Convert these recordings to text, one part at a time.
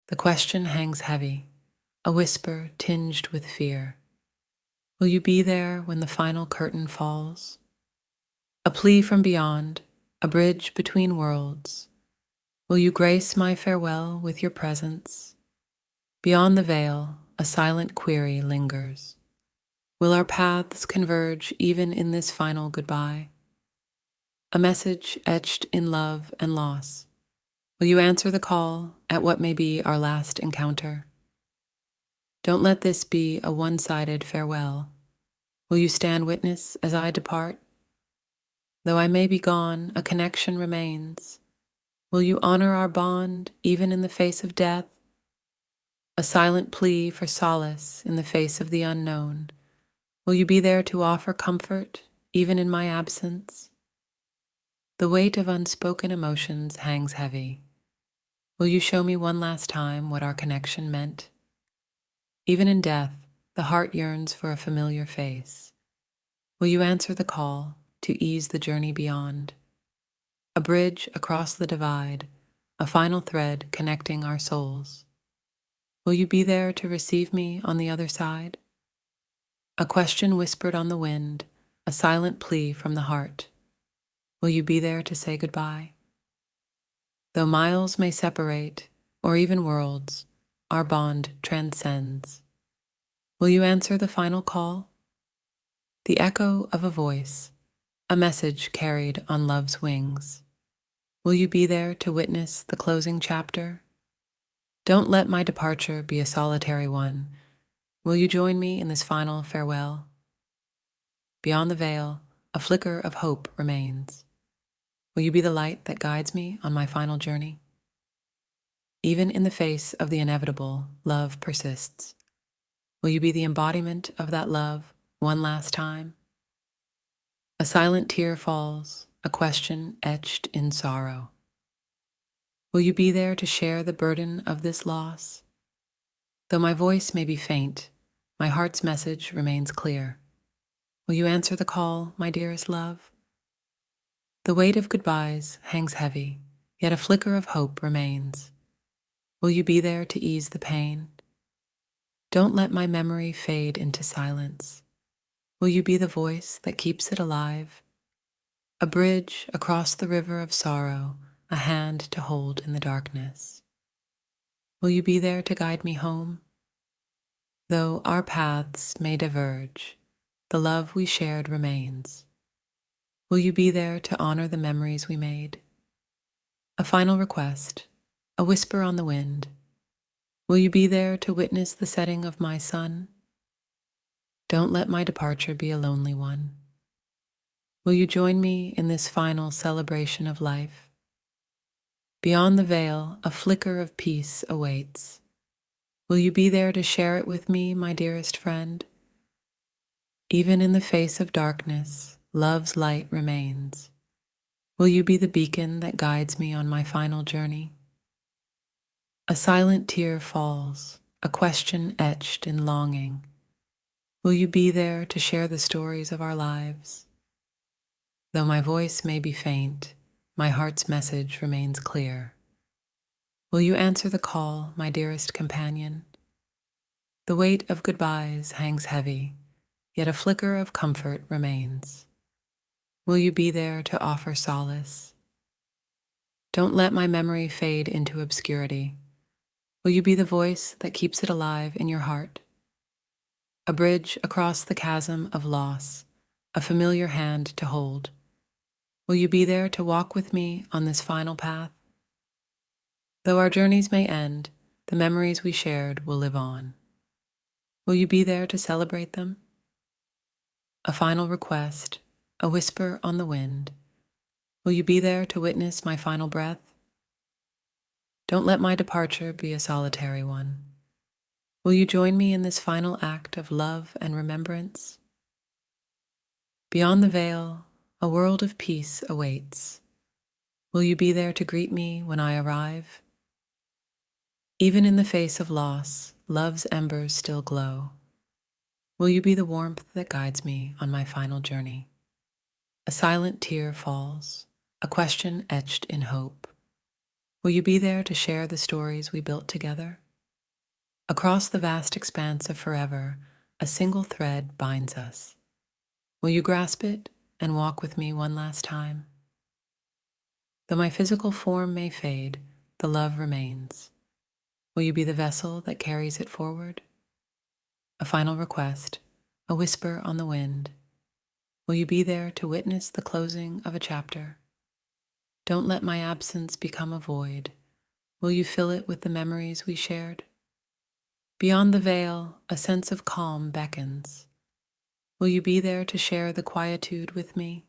The question hangs heavy, a whisper tinged with fear. Will you be there when the final curtain falls? A plea from beyond, a bridge between worlds. Will you grace my farewell with your presence? Beyond the veil, a silent query lingers. Will our paths converge even in this final goodbye? A message etched in love and loss. Will you answer the call at what may be our last encounter? Don't let this be a one-sided farewell. Will you stand witness as I depart? Though I may be gone, a connection remains. Will you honor our bond even in the face of death? A silent plea for solace in the face of the unknown. Will you be there to offer comfort even in my absence? The weight of unspoken emotions hangs heavy. Will you show me one last time what our connection meant? Even in death, the heart yearns for a familiar face. Will you answer the call to ease the journey beyond? A bridge across the divide, a final thread connecting our souls. Will you be there to receive me on the other side? A question whispered on the wind, a silent plea from the heart. Will you be there to say goodbye? Though miles may separate, or even worlds, our bond transcends. Will you answer the final call? The echo of a voice, a message carried on love's wings. Will you be there to witness the closing chapter? Don't let my departure be a solitary one. Will you join me in this final farewell? Beyond the veil, a flicker of hope remains. Will you be the light that guides me on my final journey? Even in the face of the inevitable, love persists. Will you be the embodiment of that love one last time? A silent tear falls, a question etched in sorrow. Will you be there to share the burden of this loss? Though my voice may be faint, my heart's message remains clear. Will you answer the call, my dearest love? The weight of goodbyes hangs heavy, yet a flicker of hope remains. Will you be there to ease the pain? Don't let my memory fade into silence. Will you be the voice that keeps it alive? A bridge across the river of sorrow, a hand to hold in the darkness. Will you be there to guide me home? Though our paths may diverge, the love we shared remains. Will you be there to honor the memories we made? A final request, a whisper on the wind. Will you be there to witness the setting of my sun? Don't let my departure be a lonely one. Will you join me in this final celebration of life? Beyond the veil, a flicker of peace awaits. Will you be there to share it with me, my dearest friend? Even in the face of darkness, love's light remains. Will you be the beacon that guides me on my final journey? A silent tear falls, a question etched in longing. Will you be there to share the stories of our lives? Though my voice may be faint, my heart's message remains clear. Will you answer the call, my dearest companion? The weight of goodbyes hangs heavy, yet a flicker of comfort remains. Will you be there to offer solace? Don't let my memory fade into obscurity. Will you be the voice that keeps it alive in your heart? A bridge across the chasm of loss, a familiar hand to hold. Will you be there to walk with me on this final path? Though our journeys may end, the memories we shared will live on. Will you be there to celebrate them? A final request, a whisper on the wind. Will you be there to witness my final breath? Don't let my departure be a solitary one. Will you join me in this final act of love and remembrance? Beyond the veil, a world of peace awaits. Will you be there to greet me when I arrive? Even in the face of loss, love's embers still glow. Will you be the warmth that guides me on my final journey? A silent tear falls, a question etched in hope. Will you be there to share the stories we built together? Across the vast expanse of forever, a single thread binds us. Will you grasp it and walk with me one last time? Though my physical form may fade, the love remains. Will you be the vessel that carries it forward? A final request, a whisper on the wind. Will you be there to witness the closing of a chapter? Don't let my absence become a void. Will you fill it with the memories we shared? Beyond the veil, a sense of calm beckons. Will you be there to share the quietude with me?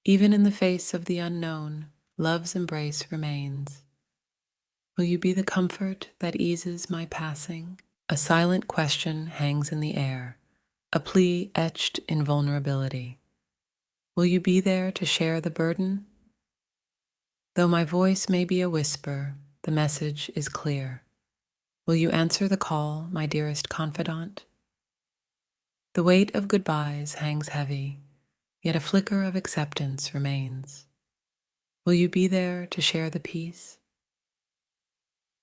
Even in the face of the unknown, love's embrace remains. Will you be the comfort that eases my passing? A silent question hangs in the air, a plea etched in vulnerability. Will you be there to share the burden? Though my voice may be a whisper, the message is clear. Will you answer the call, my dearest confidant? The weight of goodbyes hangs heavy, yet a flicker of acceptance remains. Will you be there to share the peace?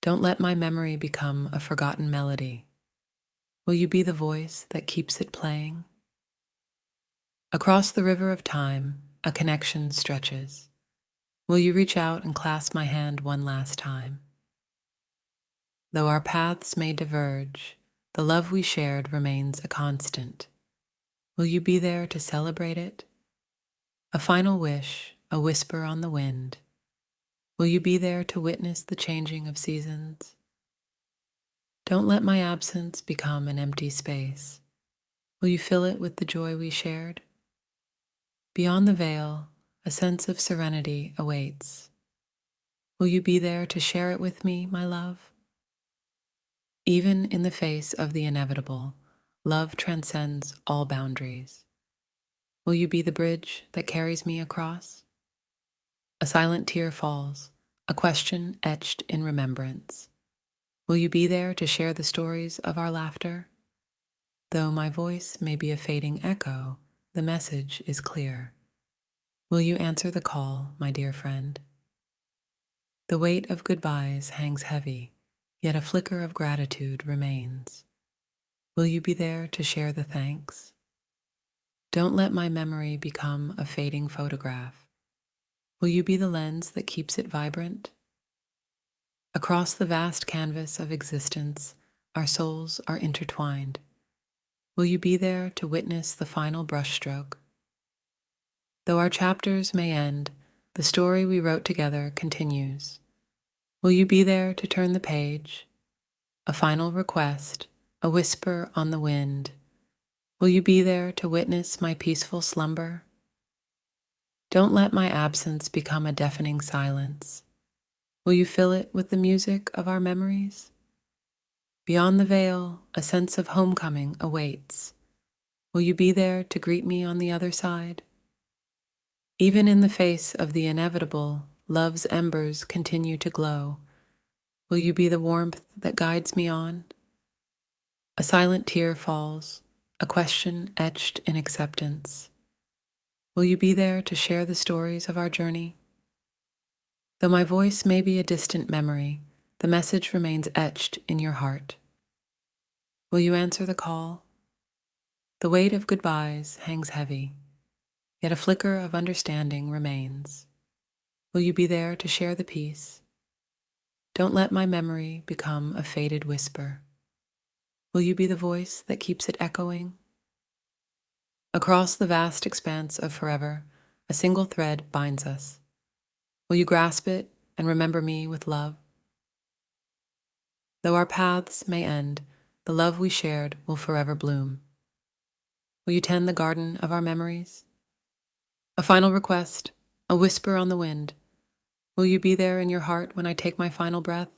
Don't let my memory become a forgotten melody. Will you be the voice that keeps it playing? Across the river of time, a connection stretches. Will you reach out and clasp my hand one last time? Though our paths may diverge, the love we shared remains a constant. Will you be there to celebrate it? A final wish, a whisper on the wind. Will you be there to witness the changing of seasons? Don't let my absence become an empty space. Will you fill it with the joy we shared? Beyond the veil, a sense of serenity awaits. Will you be there to share it with me, my love? Even in the face of the inevitable, love transcends all boundaries. Will you be the bridge that carries me across? A silent tear falls, a question etched in remembrance. Will you be there to share the stories of our laughter? Though my voice may be a fading echo, the message is clear. Will you answer the call, my dear friend? The weight of goodbyes hangs heavy, yet a flicker of gratitude remains. Will you be there to share the thanks? Don't let my memory become a fading photograph. Will you be the lens that keeps it vibrant? Across the vast canvas of existence, our souls are intertwined. Will you be there to witness the final brushstroke? Though our chapters may end, the story we wrote together continues. Will you be there to turn the page? A final request, a whisper on the wind. Will you be there to witness my peaceful slumber? Don't let my absence become a deafening silence. Will you fill it with the music of our memories? Beyond the veil, a sense of homecoming awaits. Will you be there to greet me on the other side? Even in the face of the inevitable, love's embers continue to glow. Will you be the warmth that guides me on? A silent tear falls, a question etched in acceptance. Will you be there to share the stories of our journey? Though my voice may be a distant memory, the message remains etched in your heart. Will you answer the call? The weight of goodbyes hangs heavy, yet a flicker of understanding remains. Will you be there to share the peace? Don't let my memory become a faded whisper. Will you be the voice that keeps it echoing? Across the vast expanse of forever, a single thread binds us. Will you grasp it and remember me with love? Though our paths may end, the love we shared will forever bloom. Will you tend the garden of our memories? A final request, a whisper on the wind. Will you be there in your heart when I take my final breath?